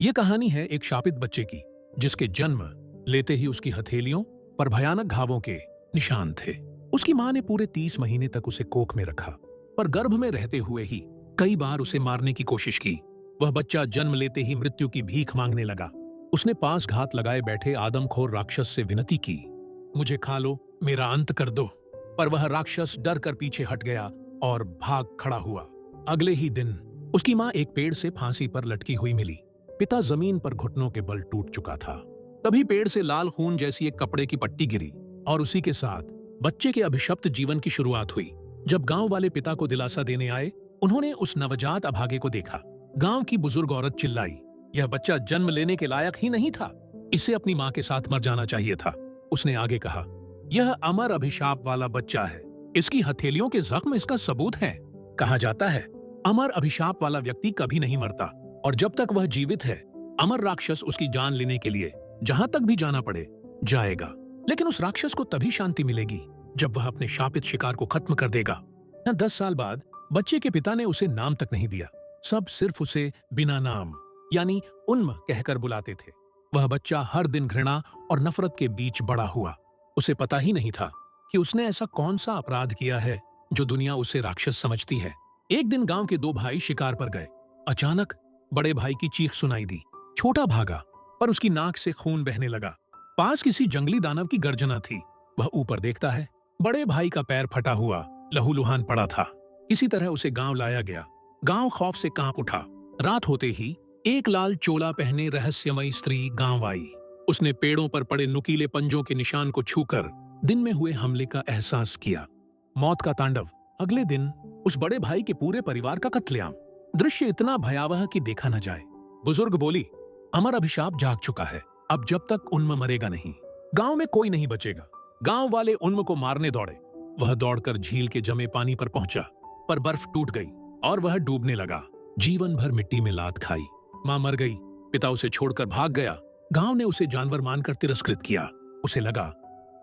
ये कहानी है एक शापित बच्चे की, जिसके जन्म लेते ही उसकी हथेलियों पर भयानक घावों के निशान थे। उसकी मां ने पूरे 30 महीने तक उसे कोख में रखा, पर गर्भ में रहते हुए ही कई बार उसे मारने की कोशिश की। वह बच्चा जन्म लेते ही मृत्यु की भीख मांगने लगा। उसने पास घात लगाए बैठे आदमखोर राक्षस से विनती की, मुझे खा लो, मेरा अंत कर दो। पर वह राक्षस डर कर पीछे हट गया और भाग खड़ा हुआ। अगले ही दिन उसकी मां एक पेड़ से फांसी पर लटकी हुई मिली। पिता जमीन पर घुटनों के बल टूट चुका था। तभी पेड़ से लाल खून जैसी एक कपड़े की पट्टी गिरी और उसी के साथ बच्चे के अभिशप्त जीवन की शुरुआत हुई। जब गांव वाले पिता को दिलासा देने आए, उन्होंने उस नवजात अभागे को देखा। गांव की बुजुर्ग औरत चिल्लाई, यह बच्चा जन्म लेने के लायक ही नहीं था, इसे अपनी मां के साथ मर जाना चाहिए था। उसने आगे कहा, यह अमर अभिशाप वाला बच्चा है, इसकी हथेलियों के जख्म इसका सबूत हैं। कहा जाता है, अमर अभिशाप वाला व्यक्ति कभी नहीं मरता और जब तक वह जीवित है, अमर राक्षस उसकी जान लेने के लिए जहां तक भी जाना पड़े जाएगा। लेकिन उस राक्षस को तभी शांति मिलेगी जब वह अपने शापित शिकार को खत्म कर देगा। 10 साल बाद बच्चे के पिता ने उसे नाम तक नहीं दिया। सब सिर्फ उसे बिना नाम यानी उन्म कहकर बुलाते थे। वह बच्चा हर दिन घृणा और नफरत के बीच बड़ा हुआ। उसे पता ही नहीं था कि उसने ऐसा कौन सा अपराध किया है जो दुनिया उसे राक्षस समझती है। एक दिन गांव के 2 भाई शिकार पर गए। अचानक बड़े भाई की चीख सुनाई दी। छोटा भागा, पर उसकी नाक से खून बहने लगा। पास किसी जंगली दानव की गर्जना थी। वह ऊपर देखता है, बड़े भाई का पैर फटा हुआ लहूलुहान पड़ा था। किसी तरह उसे गांव लाया गया। गांव खौफ से कांप उठा। रात होते ही एक लाल चोला पहने रहस्यमयी स्त्री गांव आई। उसने पेड़ों पर पड़े नुकीले पंजों के निशान को छूकर दिन में हुए हमले का एहसास किया। मौत का तांडव। अगले दिन उस बड़े भाई के पूरे परिवार का कत्लेआम। दृश्य इतना भयावह कि देखा न जाए। बुजुर्ग बोली, अमर अभिशाप जाग चुका है, अब जब तक उन्म मरेगा नहीं, गांव में कोई नहीं बचेगा। गांव वाले उन्म को मारने दौड़े। वह दौड़कर झील के जमे पानी पर पहुंचा, पर बर्फ टूट गई और वह डूबने लगा। जीवन भर मिट्टी में लात खाई। मां मर गई, पिता उसे छोड़कर भाग गया। गांव ने उसे जानवर मानकर तिरस्कृत किया। उसे लगा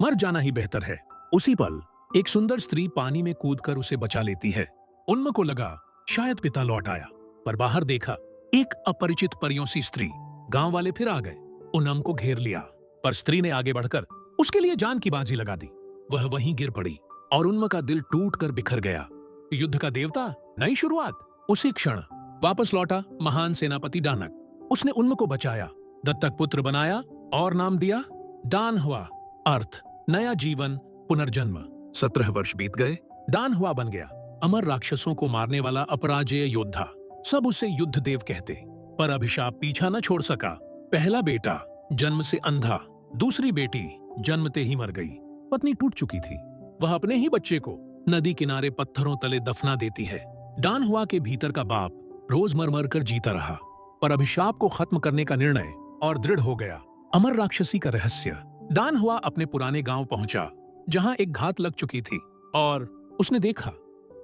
मर जाना ही बेहतर है। उसी पल एक सुंदर स्त्री पानी में कूदकर उसे बचा लेती है। उन्म को लगा शायद पिता लौट आया, पर बाहर देखा एक अपरिचित परियों सी स्त्री। गांव वाले फिर आ गए, उन्म को घेर लिया, पर स्त्री ने आगे बढ़कर उसके लिए जान की बाजी लगा दी। वह वहीं गिर पड़ी और उन्म का दिल टूटकर बिखर गया। युद्ध का देवता, नई शुरुआत। उसी क्षण वापस लौटा महान सेनापति डानक। उसने उन्म को बचाया, दत्तक पुत्र बनाया और नाम दिया डान हुआ, अर्थ नया जीवन, पुनर्जन्म। 17 वर्ष बीत गए। डान हुआ बन गया अमर राक्षसों को मारने वाला अपराजेय योद्धा। सब उसे युद्ध देव कहते, पर अभिशाप पीछा न छोड़ सका। पहला बेटा जन्म से अंधा, दूसरी बेटी जन्मते ही मर गई। पत्नी टूट चुकी थी। वह अपने ही बच्चे को नदी किनारे पत्थरों तले दफना देती है। डान हुआ के भीतर का बाप रोज मर मर कर जीता रहा, पर अभिशाप को खत्म करने का निर्णय और दृढ़ हो गया। अमर राक्षसी का रहस्य। डान हुआ अपने पुराने गांव पहुंचा, जहां एक घात लग चुकी थी, और उसने देखा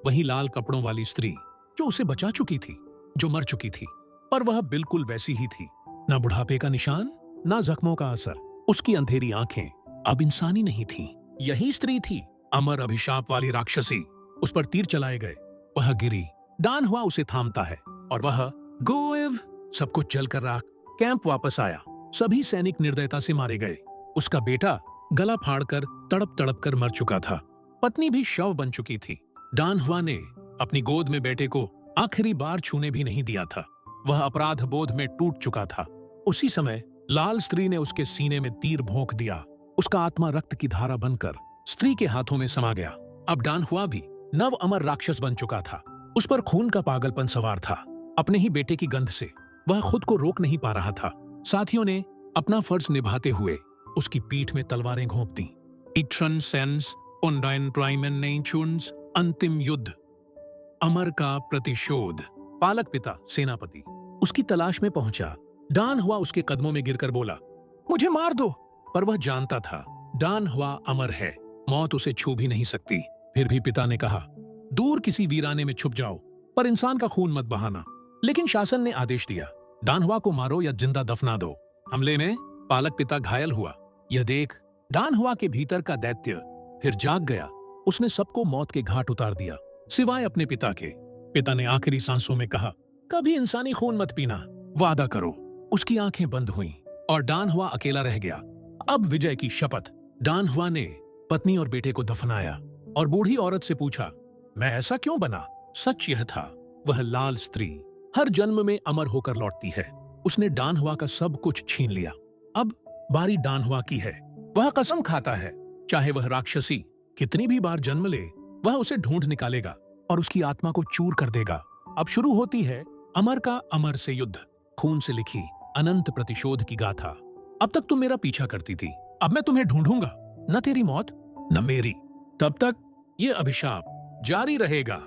वही लाल कपड़ों वाली स्त्री जो उसे बचा चुकी थी, जो मर चुकी थी, पर वह बिल्कुल वैसी ही थी। ना बुढ़ापे का निशान, ना जख्मों का असर। उसकी अंधेरी आंखें अब इंसानी नहीं थीं। यही स्त्री थी अमर अभिशाप वाली राक्षसी। उस पर तीर चलाए गए। वह गिरी। डान हुआ उसे थामता है और वह गोएव। सब कुछ जलकर राख। कैंप वापस आया। सभी सैनिक निर्दयता से मारे गए। उसका बेटा गला फाड़कर तड़प तड़प कर मर चुका था। पत्नी भी शव बन चुकी थी। डान हुआ ने अपनी गोद में बेटे को आखिरी बार छूने भी नहीं दिया था। वह अपराध बोध में टूट चुका था। उसी समय लाल स्त्री ने उसके सीने में तीर भोंक दिया। उसका आत्मा रक्त की धारा बनकर स्त्री के हाथों में समा गया। अब डान हुआ भी नव अमर राक्षस बन चुका था। उस पर खून का पागलपन सवार था। अपने ही बेटे की गंध से वह खुद को रोक नहीं पा रहा था। साथियों ने अपना फर्ज निभाते हुए उसकी पीठ में तलवारें घोंप दी। इट्रन सेंस उन्डाइन ट्राइमेन नेचुन्स, अंतिम युद्ध, अमर का प्रतिशोध। पालक पिता सेनापति उसकी तलाश में पहुंचा। डान हुआ उसके कदमों में गिरकर बोला, मुझे मार दो। पर वह जानता था डान हुआ अमर है, मौत उसे छू भी नहीं सकती। फिर भी पिता ने कहा, दूर किसी वीराने में छुप जाओ, पर इंसान का खून मत बहाना। लेकिन शासन ने आदेश दिया, डान हुआ को मारो या जिंदा दफना दो। हमले में पालक पिता घायल हुआ। यह देख डान हुआ के भीतर का दैत्य फिर जाग गया। उसने सबको मौत के घाट उतार दिया, सिवाय अपने पिता के। पिता ने आखिरी सांसों में कहा, कभी इंसानी खून मत पीना, वादा करो। उसकी आंखें बंद हुईं और डान हुआ अकेला रह गया। अब विजय की शपथ। डान हुआ ने पत्नी और बेटे को दफनाया और बूढ़ी औरत से पूछा, मैं ऐसा क्यों बना? सच यह था, वह लाल स्त्री हर जन्म में अमर होकर लौटती है। उसने डान हुआ का सब कुछ छीन लिया। अब बारी डान हुआ की है। वह कसम खाता है, चाहे वह राक्षसी कितनी भी बार जन्म ले, वह उसे ढूंढ निकालेगा और उसकी आत्मा को चूर कर देगा। अब शुरू होती है अमर का अमर से युद्ध, खून से लिखी अनंत प्रतिशोध की गाथा। अब तक तुम मेरा पीछा करती थी, अब मैं तुम्हें ढूंढूंगा, न तेरी मौत न मेरी। तब तक ये अभिशाप जारी रहेगा।